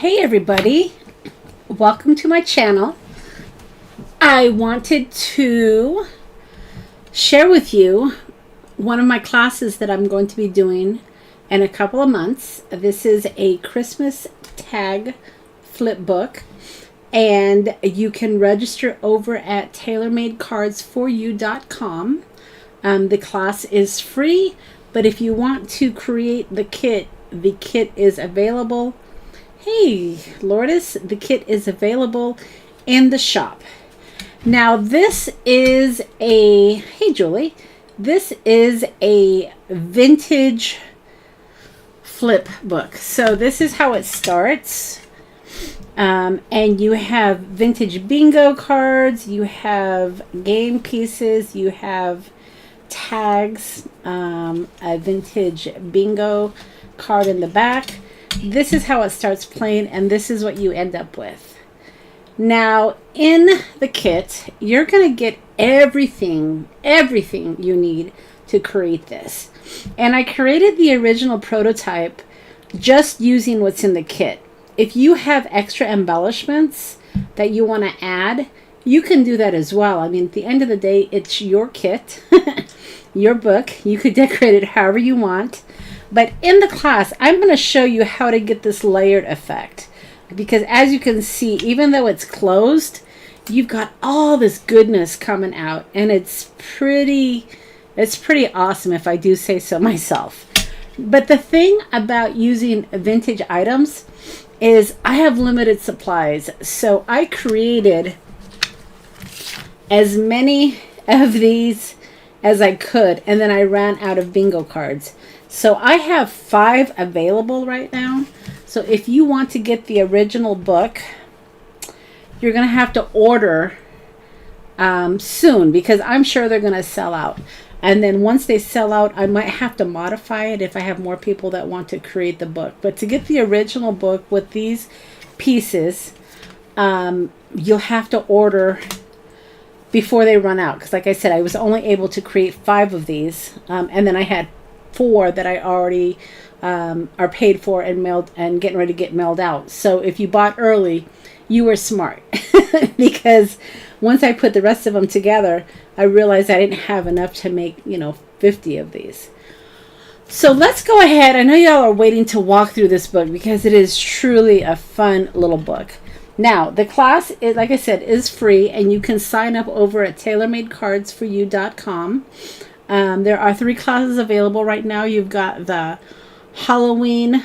Hey everybody, welcome to my channel. I wanted to share with you one of my classes that I'm going to be doing in a couple of months. This is a Christmas tag flip book, and you can register over at Taylormadecards4u.com. The class is free, but if you want to create the kit is available. Hey, Lourdes, the kit is available in the shop. Now, this is hey, Julie, this is a vintage flip book. So this is how it starts. And you have vintage bingo cards, you have game pieces, you have tags, a vintage bingo card in the back. This is how it starts playing, and this is what you end up with. Now, in the kit, you're going to get everything you need to create this. And I created the original prototype just using what's in the kit. If you have extra embellishments that you want to add, you can do that as well. I mean, at the end of the day, it's your kit, your book. You could decorate it however you want. But in the class, I'm going to show you how to get this layered effect. Because as you can see, even though it's closed, you've got all this goodness coming out. And it's pretty awesome, if I do say so myself. But the thing about using vintage items is I have limited supplies. So I created as many of these as I could, and then I ran out of bingo cards. So I have 5 available right now. So if you want to get the original book, you're going to have to order soon, because I'm sure they're going to sell out. And then once they sell out, I might have to modify it if I have more people that want to create the book. But to get the original book with these pieces, you'll have to order before they run out. Because like I said, I was only able to create 5 of these. And then I had 4 that I already are paid for and mailed and getting ready to get mailed out. So if you bought early, you were smart. Because once I put the rest of them together, I realized I didn't have enough to make, 50 of these. So let's go ahead. I know y'all are waiting to walk through this book because it is truly a fun little book. Now, the class, like I said, is free, and you can sign up over at Taylormadecards4u.com. There are 3 classes available right now. You've got the Halloween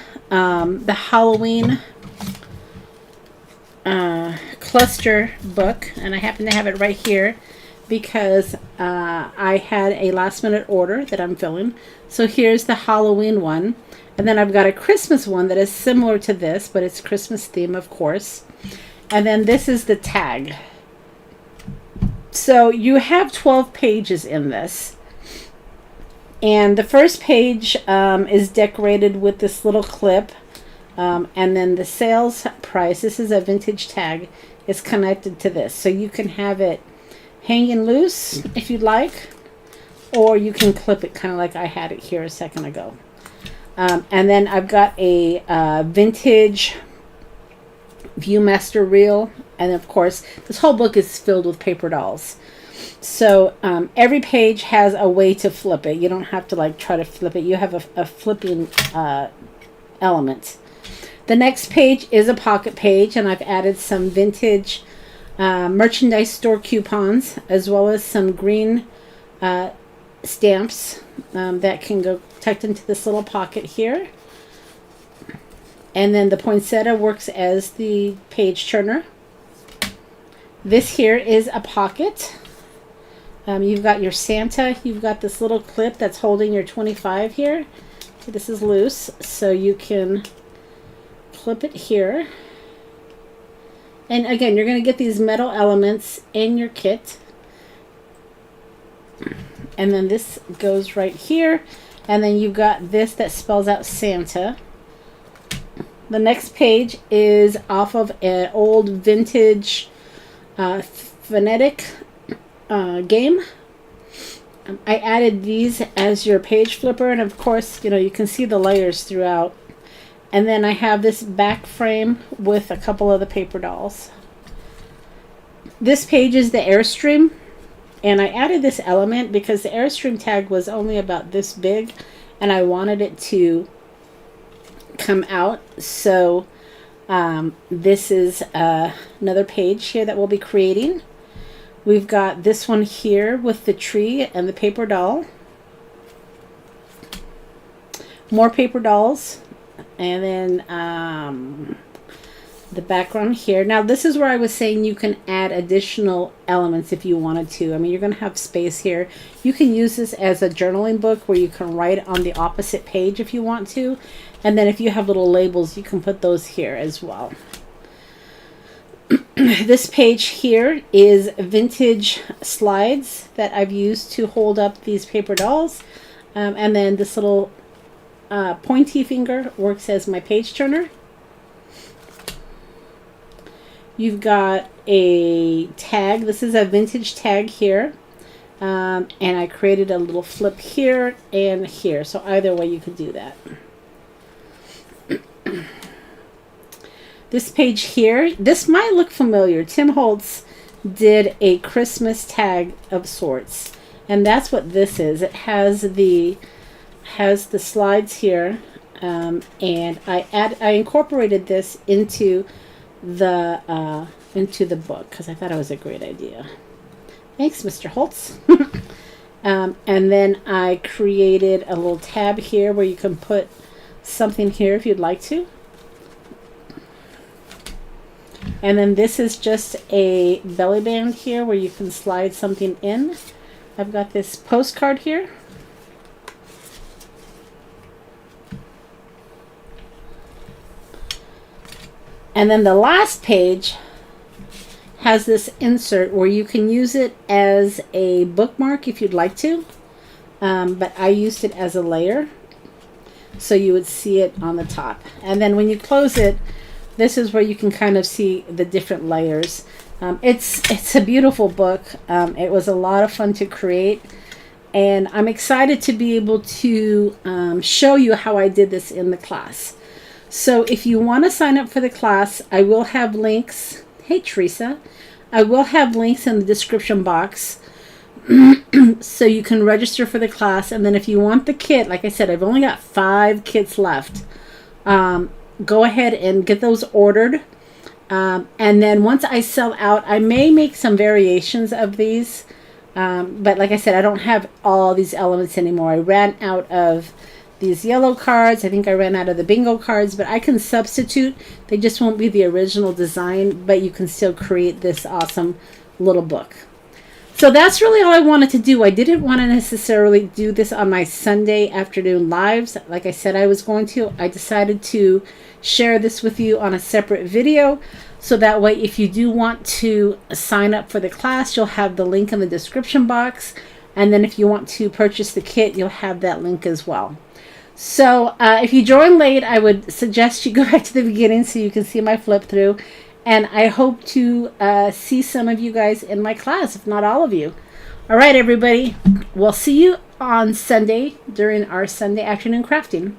cluster book, and I happen to have it right here because I had a last minute order that I'm filling. So here's the Halloween one, and then I've got a Christmas one that is similar to this, but it's Christmas theme, of course. And then this is the tag. So you have 12 pages in this. And the first page is decorated with this little clip. And then the sales price, this is a vintage tag, is connected to this. So you can have it hanging loose if you'd like. Or you can clip it kind of like I had it here a second ago. And then I've got a vintage Viewmaster reel. And of course, this whole book is filled with paper dolls. So every page has a way to flip it. You don't have to try to flip it. You have a flipping element. The next page is a pocket page, and I've added some vintage merchandise store coupons, as well as some green stamps that can go tucked into this little pocket here. And then the poinsettia works as the page turner. This here is a pocket. You've got your Santa. You've got this little clip that's holding your 25 here. This is loose, so you can clip it here. And again, you're going to get these metal elements in your kit. And then this goes right here. And then you've got this that spells out Santa. The next page is off of an old vintage phonetic game. I added these as your page flipper, and of course, you can see the layers throughout. And then I have this back frame with a couple of the paper dolls. This page is the Airstream, and I added this element because the Airstream tag was only about this big and I wanted it to come out. So this is another page here that we'll be creating. We've got this one here with the tree and the paper doll. More paper dolls. And then the background here. Now this is where I was saying you can add additional elements if you wanted to. I mean, you're going to have space here. You can use this as a journaling book where you can write on the opposite page if you want to. And then if you have little labels, you can put those here as well. This page here is vintage slides that I've used to hold up these paper dolls. And then this little pointy finger works as my page turner. You've got a tag. This is a vintage tag here. And I created a little flip here and here. So either way you could do that. This page here, this might look familiar. Tim Holtz did a Christmas tag of sorts. And that's what this is. It has the slides here. And I incorporated this into the book because I thought it was a great idea. Thanks, Mr. Holtz. And then I created a little tab here where you can put something here if you'd like to. And then this is just a belly band here where you can slide something in. I've got this postcard here. And then the last page has this insert where you can use it as a bookmark if you'd like to. But I used it as a layer so you would see it on the top. And then when you close it, this is where you can kind of see the different layers. It's a beautiful book. It was a lot of fun to create. And I'm excited to be able to show you how I did this in the class. So if you want to sign up for the class, I will have links. Hey, Teresa. I will have links in the description box so you can register for the class. And then if you want the kit, like I said, I've only got 5 kits left. Go ahead and get those ordered. And then once I sell out, I may make some variations of these. But like I said, I don't have all these elements anymore. I ran out of these yellow cards. I think I ran out of the bingo cards, but I can substitute. They just won't be the original design, but you can still create this awesome little book. So that's really all I wanted to do. I didn't want to necessarily do this on my Sunday afternoon lives. Like I said I was going to. I decided to share this with you on a separate video. So that way, if you do want to sign up for the class, you'll have the link in the description box. And then if you want to purchase the kit, you'll have that link as well. So if you join late, I would suggest you go back to the beginning so you can see my flip through. And I hope to see some of you guys in my class, if not all of you. All right, everybody. We'll see you on Sunday during our Sunday afternoon crafting.